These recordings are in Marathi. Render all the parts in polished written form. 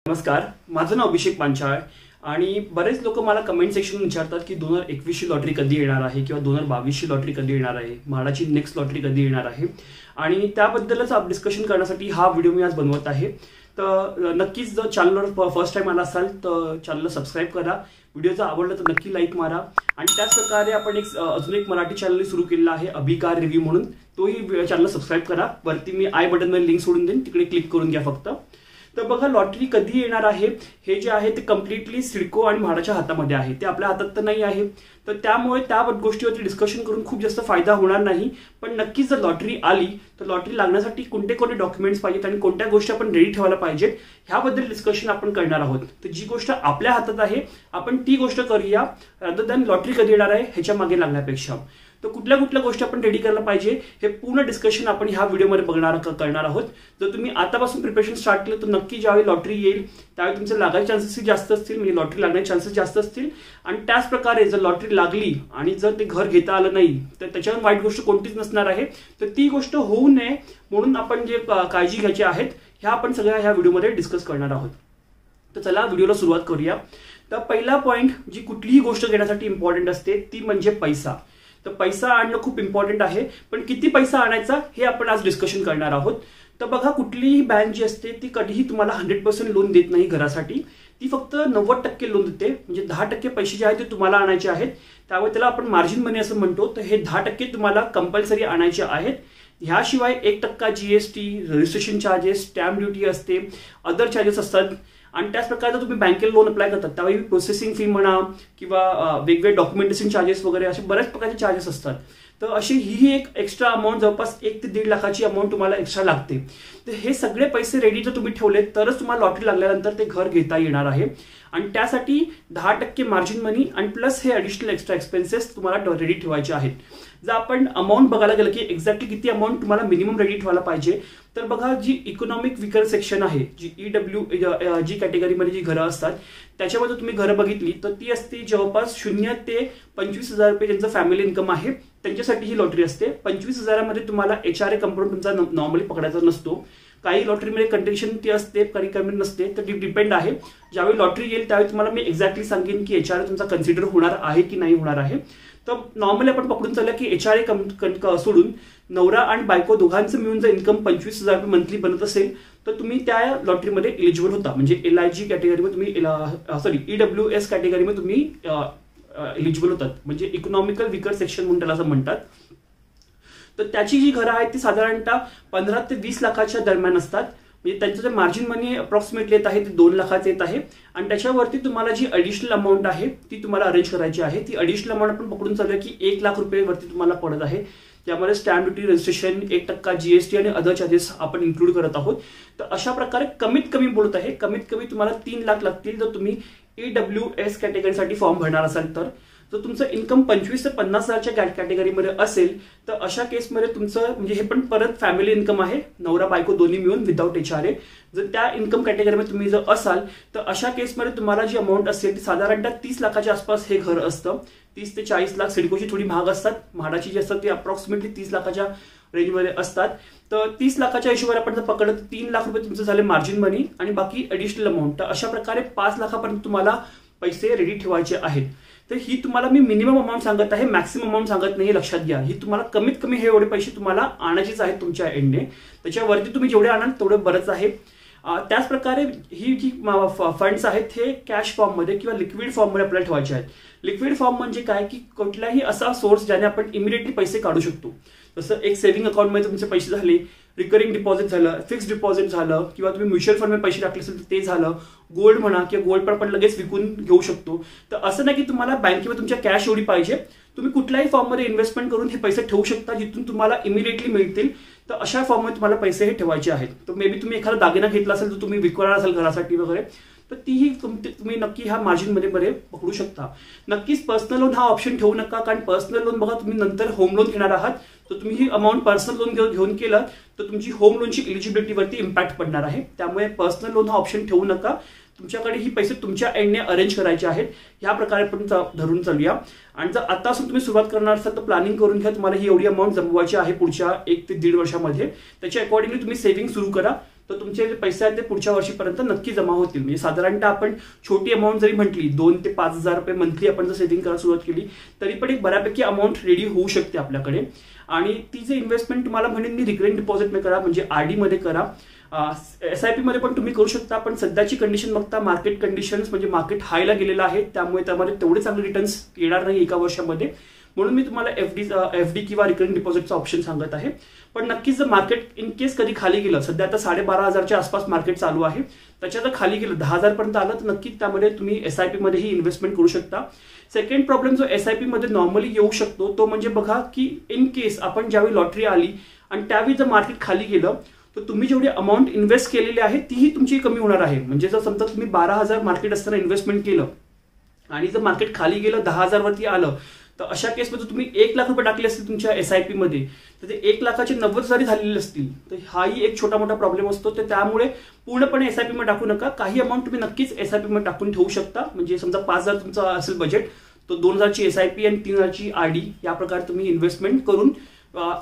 नमस्कार, माझं नाव अभिषेक पांचाळ आणि बरेच लोक मला कमेंट सेक्शन विचारतात की 2021 ची लॉटरी कधी येणार आहे किंवा 2022 ची लॉटरी कधी येणार आहे, म्हाडाची नेक्स्ट लॉटरी कधी येणार आहे आणि त्याबद्दलच डिस्कशन करण्यासाठी हा व्हिडिओ मी आज बनवत आहे। तर नक्कीच जर चॅनलवर फर्स्ट टाइम आला असाल तर चॅनलला सबस्क्राइब करा, व्हिडिओ आढळला तर नक्की लाईक मारा आणि त्याच प्रकारे आपण अजून एक मराठी चॅनल सुरू केलेला आहे अभिकार रिव्ह्यू म्हणून, तोही चॅनल सबस्क्राइब करा। वरती मी आय बटन मध्ये लिंक सोडून देईन, तिकडे क्लिक करून घ्या फक्त। तर बघा, लॉटरी कधी येणार आहे हे जे आहे ते कम्प्लिटली सिडको आणि म्हाडाच्या हातामध्ये आहे, ते आपल्या हातात तर नाही आहे। तर त्यामुळे त्या गोष्टीवरती डिस्कशन करून खूप जास्त फायदा होणार नाही। पण नक्कीच जर लॉटरी आली तर लॉटरी लागण्यासाठी कोणते कोणते डॉक्युमेंट्स पाहिजेत आणि कोणत्या गोष्टी आपण रेडी ठेवायला पाहिजेत ह्याबद्दल डिस्कशन आपण करणार आहोत। तर जी गोष्ट आपल्या हातात आहे आपण ती गोष्ट करूया, रादर दॅन लॉटरी कधी येणार आहे ह्याच्या मागे लागण्यापेक्षा। तर कुठल्या कुठल्या गोष्टी आपण रेडी करायला पाहिजे हे पूर्ण डिस्कशन आपण ह्या व्हिडिओमध्ये करणार आहोत। जर तुम्ही आतापासून प्रिपरेशन स्टार्ट केलं तर नक्की ज्यावेळी लॉटरी येईल त्यावेळी तुमचे लागायचे चान्सेस जास्त असतील, म्हणजे लॉटरी लागण्याचे चान्सेस जास्त असतील। आणि त्याच प्रकारे जर लॉटरी लागली आणि जर ते घर घेता आलं नाही तर त्याच्यावर वाईट गोष्ट कोणतीच नसणार आहे। तर ती गोष्ट होऊ नये म्हणून आपण जे काळजी घ्यायची आहेत ह्या आपण सगळ्या ह्या व्हिडिओमध्ये डिस्कस करणार आहोत। तर चला व्हिडिओला सुरुवात करूया। तर पहिला पॉइंट जी कुठलीही गोष्ट घेण्यासाठी इम्पॉर्टंट असते ती म्हणजे पैसा। तर पैसा आणणं खूप इम्पॉर्टंट आहे, पण किती पैसा आणायचा हे आपण आज डिस्कशन करणार आहोत। तर बघा, कुठलीही बँक जी असते ती कधीही तुम्हाला 100% लोन देत नाही घरासाठी, ती फक्त 90% लोन देते। म्हणजे 10% पैसे जे आहेत ते तुम्हाला आणायचे आहेत, त्यामुळे त्याला आपण मार्जिन मनी असं म्हणतो। तर हे 10% तुम्हाला कंपल्सरी आणायचे आहेत। ह्याशिवाय 1% GST, registration charges, stamp duty असते, अदर चार्जेस असतात। आणि त्याच प्रकारे जर तुम्ही बँकेला लोन अप्लाय करतात त्यावेळी प्रोसेसिंग फी म्हणा किंवा वेगवेगळे डॉक्युमेंटेशन चार्जेस वगैरे असे बऱ्याच प्रकारचे चार्जेस असतात। तर अशी ही एक एक्स्ट्रा अमाऊंट जवळपास 1 ते 1.5 लाखाची अमाऊंट तुम्हाला एक्स्ट्रा लागते। तर हे सगळे पैसे रेडी जर तुम्ही ठेवले तरच तुम्हाला लॉटरी लागल्यानंतर ते घर घेता येणार आहे। आणि त्यासाठी 10% मार्जिन मनी आणि प्लस हे ॲडिशनल एक्स्ट्रा एक्सपेन्सेस तुम्हाला रेडी ठेवायचे आहेत। जर आपण अमाऊंट बघायला गेलं की एक्झॅक्टली किती अमाऊंट तुम्हाला मिनिमम रेडी ठेवायला पाहिजे, तर बघा, जी इकॉनॉमिक विकर सेक्शन आहे, जी EWG कॅटेगरीमध्ये जी घरं असतात त्याच्यामध्ये तुम्ही घरं बघितली तर ती असते जवळपास 0 ते 25,000 रुपये ज्यांचं फॅमिली इन्कम आहे त्यांच्यासाठी ही लॉटरी असते। 25,000मध्ये तुम्हाला HRA कंपोनंट तुमचा नॉर्मली पकडायचा नसतो। काही लॉटरीमध्ये कंडिशन ती असते, काही कमी नसते, तर डिपेंड आहे। ज्यावेळी लॉटरी येईल त्यावेळी तुम्हाला मी एक्झॅक्टली सांगेन की HRA तुमचा कन्सिडर होणार आहे की नाही होणार आहे। तर नॉर्मली आपण पकडून चाललं की HRA सोडून नवरा आणि बायको दोघांचं मिळून जर इन्कम 25,000 रुपये मंथली बनत असेल तर तुम्ही त्या लॉटरीमध्ये एलिजिबल होता। म्हणजे LIG कॅटेगरीमध्ये तुम्ही EWS कॅटेगरीमध्ये तुम्ही एलिजिबल होतात, म्हणजे इकॉनॉमिकल विकर सेक्शन म्हणून त्याला असं म्हणतात। तर त्याची जी घरं आहेत ती साधारणतः 15 ते 20 लाखाच्या दरम्यान असतात। म्हणजे त्यांचं जे मार्जिन मनी अप्रॉक्सिमेटली येत आहे ते 2 लाखाचं येत आहे। आणि त्याच्यावरती तुम्हाला जी ॲडिशनल अमाऊंट आहे ती तुम्हाला अरेंज करायची आहे। ती ॲडिशनल अमाऊंट आपण पकडून चालूया की 1 लाख रुपये वरती तुम्हाला पडत आहे। त्यामध्ये स्टॅम्प ड्युटी, रजिस्ट्रेशन, 1% GST आणि अदर चार्जेस आपण इन्क्लूड करत आहोत। तर अशा प्रकारे कमीत कमी बोलत आहे, कमीत कमी तुम्हाला 3 लाख लागतील जर तुम्ही EWS कॅटेगरीसाठी फॉर्म भरणार असाल तर। जर तुमचं इन्कम 25 ते 50,000च्या कॅटेगरीमध्ये असेल तर अशा केसमध्ये तुमचं म्हणजे हे पण परत फॅमिली इन्कम आहे, नवरा बायको दोन्ही मिळून विदाउट HRA। जर त्या इन्कम कॅटेगरीमध्ये तुम्ही जर असाल तर अशा केसमध्ये तुम्हाला जी अमाऊंट असेल ती साधारणतः 30 लाखाच्या आसपास हे घर असतं। 30 ते 40 लाख सिडकोची थोडी महाग असतात, म्हाडाची जी असतात ती अप्रॉक्सिमेटली 30 लाखाच्या रेंजमध्ये असतात। तर 30 लाखाच्या हिशोबाने आपण जर पकडलं तर 3 लाख रुपये तुमचं झाले मार्जिन मनी आणि बाकी ॲडिशनल अमाऊंट। तर अशा प्रकारे 5 लाखापर्यंत तुम्हाला पैसे रेडी ठेवायचे आहेत। तर ही तुम्हाला मी मिनिमम अमाऊंट सांगत आहे, मॅक्सिमम अमाऊंट सांगत नाही, लक्षात घ्या। ही तुम्हाला कमीत कमी हे एवढे पैसे तुम्हाला आणायचेच आहेत तुमच्या एंडने, त्याच्यावरती तुम्ही जेवढे आणाल तेवढं बरंच आहे। त्याच प्रकारे ही जी फंड्स आहेत हे कॅश फॉर्ममध्ये किंवा लिक्विड फॉर्ममध्ये आपल्याला ठेवायचे आहेत। लिक्विड फॉर्म म्हणजे काय की कुठलाही असा सोर्स ज्याने आपण इमिडिएटली पैसे काढू शकतो। जसं एक सेव्हिंग अकाउंटमध्ये तुमचे पैसे झाले, रिकरिंग डिपॉझिट झालं, फिक्स डिपॉझिट झालं, किंवा तुम्ही म्युच्युअल फंडमध्ये पैसे टाकले असेल तर ते झालं, गोल्ड म्हणा किंवा गोल्ड पण आपण लगेच विकून घेऊ शकतो। तर असं नाही की तुम्हाला बँकेमध्ये तुमच्या कॅश एवढी पाहिजे, तुम्ही कुठल्याही फॉर्ममध्ये इन्व्हेस्टमेंट करून हे पैसे ठेवू शकता जिथून तुम्हाला इमिडिएटली मिळतील। तर अशा फॉर्ममध्ये तुम्हाला पैसे हे ठेवायचे आहेत। तर मे बी तुम्ही एखादा दागिना घेतला असेल तर तुम्ही विकणार असाल घरासाठी वगैरे तर तीही तुम्ही नक्की ह्या मार्जिन मध्ये पकडू शकता। नक्कीच पर्सनल लोन हा ऑप्शन ठेवू नका, कारण पर्सनल लोन बघा तुम्ही नंतर होम लोन घेणार आहात तर तुम्ही ही अमाऊंट पर्सनल लोन घेऊन केलं तर तुमची होम लोनची एलिजिबिलिटीवरती इम्पॅक्ट पडणार आहे। त्यामुळे पर्सनल लोन हा ऑप्शन ठेवू नका, तुमच्याकडे ही पैसे तुमच्या एंडने अरेंज करायचे आहेत। ह्या प्रकारे आपण धरून चालूया। आणि जर आतापासून तुम्ही सुरुवात करणार असाल तर प्लॅनिंग करून घ्या, तुम्हाला ही एवढी अमाऊंट जमवायची आहे पुढच्या 1 ते 1.5 वर्षामध्ये। त्याच्या अकॉर्डिंगली तुम्ही सेव्हिंग सुरू करा, तर तुमचे जे पैसे आहेत ते पुढच्या वर्षीपर्यंत नक्की जमा होतील. म्हणजे साधारणतः आपण छोटी अमाऊंट जरी म्हटली 2 ते 5,000 रुपये मंथली आपण जर सेव्हिंग करायला सुरुवात केली तरी पण एक बऱ्यापैकी अमाऊंट रेडी होऊ शकते आपल्याकडे. आणि ती जे इन्व्हेस्टमेंट तुम्हाला म्हणेन मी रिकरिंग डिपॉझिटमध्ये करा, म्हणजे RD मध्ये करा. SIP मध्ये पण तुम्ही करू शकता, पण सध्याची कंडिशन बघता मार्केट कंडिशन्स म्हणजे मार्केट हायला गेलेलं आहे, त्यामुळे त्यामध्ये तेवढे चांगले रिटर्न्स येणार नाही एका वर्षामध्ये. म्हणून मी तुम्हाला FD किंवा रिकरिंग डिपॉझिटचा ऑप्शन सांगत आहे. पण नक्कीच जर मार्केट इन केस कधी खाली गेलं, सध्या आता 12,500च्या आसपास मार्केट चालू आहे, त्याच्यात जर खाली गेलं 10,000 पर्यंत आलं तर नक्कीच त्यामध्ये तुम्ही SIP मध्येही इन्व्हेस्टमेंट करू शकता. सेकंड प्रॉब्लेम जो SIP मध्ये नॉर्मली येऊ शकतो तो म्हणजे बघा की इन केस आपण ज्यावेळी लॉटरी आली आणि त्यावेळी जर मार्केट खाली गेलं तर तुम्ही जेवढी अमाऊंट इन्व्हेस्ट केलेली आहे तीही तुमची कमी होणार आहे. म्हणजे जर समजा तुम्ही 12,000 मार्केट असताना इन्व्हेस्टमेंट केलं आणि जर मार्केट खाली गेलं 10,000 वरती आलं तर अशा केसमध्ये तुम्ही 1 लाख रुपये टाकले असतील तुमच्या SIP मध्ये तर ते 1 लाखाचे 90 जरी झालेले असतील तर हाही एक छोटा मोठा प्रॉब्लेम असतो. तर त्यामुळे पूर्णपणे SIP मध्ये टाकू नका, काही अमाऊंट तुम्ही नक्कीच SIP मध्ये टाकून ठेवू शकता. म्हणजे समजा 5,000 तुमचा असेल बजेट तो 2,000ची SIP आणि 3,000ची RD या प्रकारे तुम्ही इन्व्हेस्टमेंट करून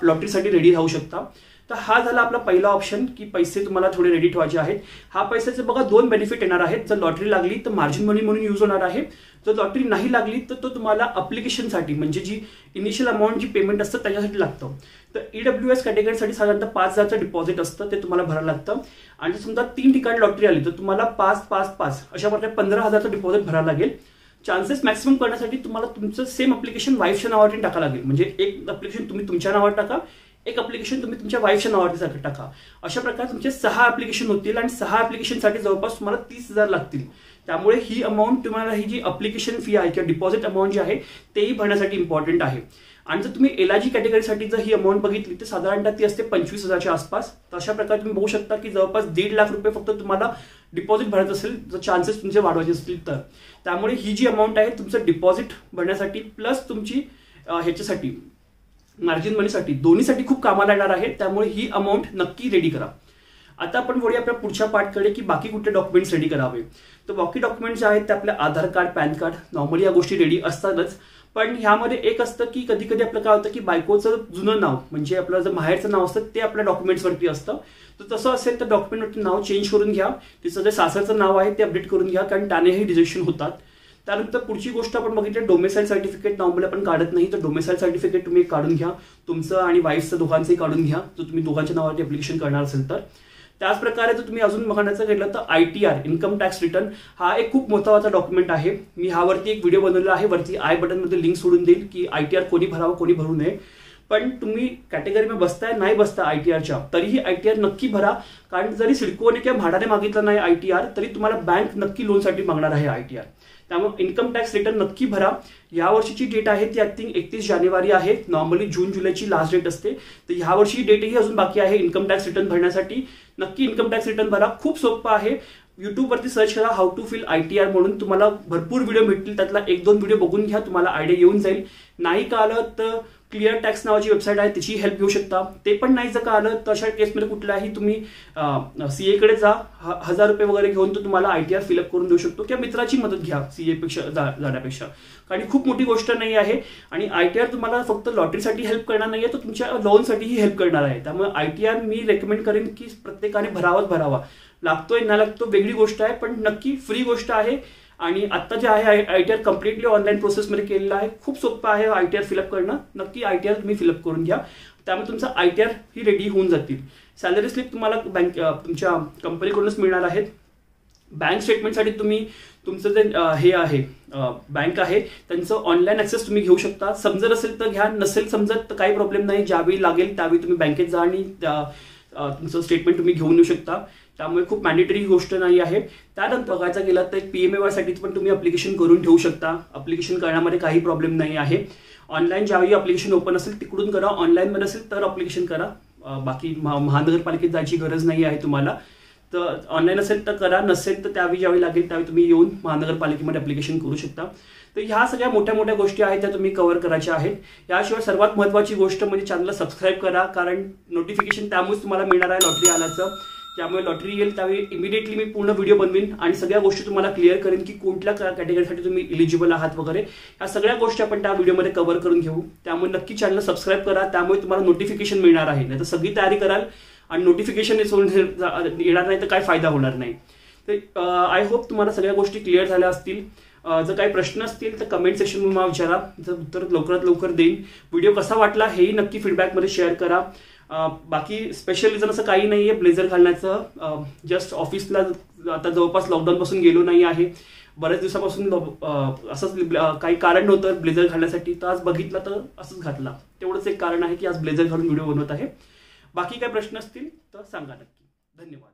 लॉटरीसाठी रेडी राहू शकता. तर हा झाला आपला पहिला ऑप्शन की पैसे तुम्हाला थोडे रेडी ठेवायचे आहेत. हा पैशाचे बघा 2 बेनिफिट येणार आहेत. जर लॉटरी लागली तर मार्जिन मनी म्हणून यूज होणार आहे. जर लॉटरी नाही लागली तर तो तुम्हाला अप्लिकेशनसाठी म्हणजे जी इनिशियल अमाऊंट जी पेमेंट असतं त्याच्यासाठी लागतं. तर EWS कॅटेगरीसाठी साधारणतः 5,000चं डिपॉझिट असतं, ते तुम्हाला भरायला लागतं. आणि समजा 3 ठिकाणी लॉटरी आली तर तुम्हाला 5,5,5 अशा प्रकारे 15,000चं डिपॉझिट भरायला लागेल. चान्सेस मॅक्सिमम करण्यासाठी तुम्हाला तुमचं सेम अप्लिकेशन वाईफच्या नावावरती टाकावं लागेल. म्हणजे एक अप्लिकेशन तुम्ही तुमच्या नावावर टाका, एक अप्लिकेशन तुम्ही तुमच्या वाईफच्या नावावरती टाका. अशा प्रकारे तुमचे 6 अप्लिकेशन होतील आणि 6 अप्लिकेशनसाठी जवळपास तुम्हाला 30,000 लागतील. त्यामुळे ही अमाऊंट तुम्हाला ही जी अप्लिकेशन फी आहे किंवा डिपॉझिट अमाऊंट जी आहे तेही भरण्यासाठी इम्पॉर्टंट आहे. आणि जर तुम्ही LIG कॅटेगरीसाठी जर ही अमाऊंट बघितली तर साधारणतः ती असते 25,000च्या आसपास. तर अशा प्रकारे तुम्ही बघू शकता की जवळपास 1.5 लाख रुपये फक्त तुम्हाला डिपॉझिट भरायचं असेल जर चान्सेस तुमचे वाढवायचे असतील तर. त्यामुळे ही जी अमाऊंट आहे तुमचं डिपॉझिट भरण्यासाठी प्लस तुमची ह्याच्यासाठी मार्जिन मनीसाठी दोन्हीसाठी खूप कामाला येणार आहे. त्यामुळे ही अमाऊंट नक्की रेडी करा. आता आपण वळूया आपल्या पुढच्या पार्टकडे की बाकी कुठले डॉक्युमेंट्स रेडी करावे. तर बाकी डॉक्युमेंट्स जे आहेत ते आपले आधार कार्ड, पॅन कार्ड, नॉर्मली या गोष्टी रेडी असतातच. पण ह्यामध्ये एक असतं की कधी कधी आपलं काय होतं की बायकोचं जुनं नाव म्हणजे आपलं जर माहेरचं नाव असतं ते आपल्या डॉक्युमेंट्सवरती असतं. तर तसं असेल तर डॉक्युमेंटवरती नाव चेंज करून घ्या. तिचं जे सासरचं नाव आहे ते अपडेट करून घ्या, कारण त्यानेही डिजेक्शन होतात. त्यानंतर पुढची गोष्ट आपण बघितली डोमेसाईल सर्टिफिकेट नॉर्मली आपण काढत नाही, तर डोमेसाईल सर्टिफिकेट तुम्ही काढून घ्या. तुमचं आणि वाईफचं दोघांचंही काढून घ्या जर तुम्ही दोघांच्या नावावरती ऍप्लिकेशन करणार असेल तर. त्याच प्रकारे जर तुम्ही अजून बघण्याचं गेलं तर ITR इन्कम टॅक्स रिटर्न हा एक खूप महत्त्वाचा डॉक्युमेंट आहे. मी ह्यावरती एक व्हिडिओ बनवलेला आहे, वरती आय बटनमध्ये लिंक सोडून देईल की ITR कोणी भरावं कोणी भरू नये. पण तुम्ही कॅटेगरीमध्ये बसताय नाही बसता ITRच्या तरीही ITR नक्की भरा, कारण जरी सिडकोने किंवा म्हाडाने मागितलं नाही ITR तरी तुम्हाला बँक नक्की लोनसाठी मागणार आहे ITR. त्यामुळे इन्कम टॅक्स रिटर्न नक्की भरा. या वर्षीची डेट आहे ती आय थिंक 31 जानेवारी आहे. नॉर्मली जून जुलैची लास्ट डेट असते, तर ह्या वर्षी डेटही अजून बाकी आहे इन्कम टॅक्स रिटर्न भरण्यासाठी. नक्की इन्कम टॅक्स रिटर्न भरा. खूप सोपं आहे. युट्यूबवरती सर्च करा हाऊ टू फिल ITR म्हणून, तुम्हाला भरपूर व्हिडिओ भेटतील. त्यातला 1-2 व्हिडिओ बघून घ्या, तुम्हाला आयडिया येऊन जाईल. नाही का आलं तर क्लिअर टॅक्स नावाची वेबसाईट आहे, त्याची हेल्प घेऊ शकता. ते पण नाही जर का आलं तर अशा केसमध्ये कुठल्याही तुम्ही CA कडे जा, 1,000 रुपये वगैरे घेऊन तो तुम्हाला ITR फिलअप करून देऊ शकतो, किंवा मित्राची मदत घ्या CA पेक्षा जाण्यापेक्षा, कारण खूप मोठी गोष्ट नाही आहे. आणि ITR तुम्हाला फक्त लॉटरीसाठी हेल्प करणार नाहीये, तर तुमच्या लोनसाठीही हेल्प करणार आहे. त्यामुळे ITR मी रेकमेंड करेन की प्रत्येकाने भरावा. लागतोय ना लागतो वेगळी गोष्ट आहे, पण नक्की फ्री गोष्ट आहे. आणि आता जे आहे ITR कम्प्लिटली ऑनलाईन प्रोसेसमध्ये केलेलं आहे. खूप सोपं आहे ITR फिलअप करणं. नक्की ITR तुम्ही फिलअप करून घ्या, त्यामुळे तुमचा ITR ही रेडी होऊन जातील. सॅलरी स्लिप तुम्हाला तुमच्या कंपनीकडूनच मिळणार आहेत. बँक स्टेटमेंटसाठी तुम्ही तुमचं जे हे आहे बँक आहे त्यांचं ऑनलाईन ऍक्सेस तुम्ही घेऊ शकता. समजत असेल तर घ्या, नसेल समजत तर काही प्रॉब्लेम नाही. ज्यावेळी लागेल त्यावेळी तुम्ही बँकेत जा आणि तुमचं स्टेटमेंट तुम्ही घेऊन येऊ शकता. त्यामुळे खूप मॅन्डेटरी गोष्ट नाही आहे. त्यानंतर बघायचं गेलं तर PMAY साठी पण तुम्ही अप्लिकेशन करून ठेवू शकता. अप्लिकेशन करण्यामध्ये काही प्रॉब्लेम नाही आहे. ऑनलाईन ज्यावेळी अप्लिकेशन ओपन असेल तिकडून करा, ऑनलाईन मध्ये असेल तर अप्लिकेशन करा. बाकी महानगरपालिकेत जायची गरज नाही आहे तुम्हाला. तर ऑनलाईन असेल तर करा, नसेल तर त्यावेळी ज्यावेळी लागेल त्यावेळी तुम्ही येऊन महानगरपालिकेमध्ये अप्लिकेशन करू शकता. तर ह्या सगळ्या मोठ्या मोठ्या गोष्टी आहेत त्या तुम्ही कव्हर करायच्या आहेत. याशिवाय सर्वात महत्त्वाची गोष्ट म्हणजे चॅनलला सबस्क्राईब करा, कारण नोटिफिकेशन त्यामुळेच तुम्हाला मिळणार आहे लॉटरी आल्याचं. त्यामुळे लॉटरी येईल त्यावेळी इमिडिएटली मी पूर्ण व्हिडिओ बनवीन आणि सगळ्या गोष्टी तुम्हाला क्लिअर करेन की कोणत्या कॅटेगरीसाठी तुम्ही इलिजिबल आहात वगैरे. ह्या सगळ्या गोष्टी आपण त्या व्हिडिओमध्ये कव्हर करून घेऊ. त्यामुळे नक्की चॅनल सबस्क्राईब करा, त्यामुळे तुम्हाला नोटिफिकेशन मिळणार आहे. नाही तर सगळी तयारी कराल आणि नोटिफिकेशन येणार नाही तर काय फायदा होणार नाही. तर आय होप तुम्हाला सगळ्या गोष्टी क्लिअर झाल्या असतील. जर काही प्रश्न असतील तर कमेंट सेक्शनमध्ये मला विचारा, जर उत्तर लवकरात लवकर देईन. व्हिडिओ कसा वाटला हेही नक्की फीडबॅकमध्ये शेअर करा. बाकी स्पेशल रिझन असं काही नाही आहे ब्लेझर घालण्याचं. जस्ट ऑफिसला आता जवळपास लॉकडाऊनपासून गेलो नाही आहे, बऱ्याच दिवसापासून असंच काही कारण नव्हतं ब्लेझर घालण्यासाठी, तर आज बघितलं तर असंच घातला. तेवढंच एक कारण आहे की आज ब्लेझर घालून व्हिडिओ बनवत आहे. बाकी काय प्रश्न असतील तर सांगा नक्की. धन्यवाद.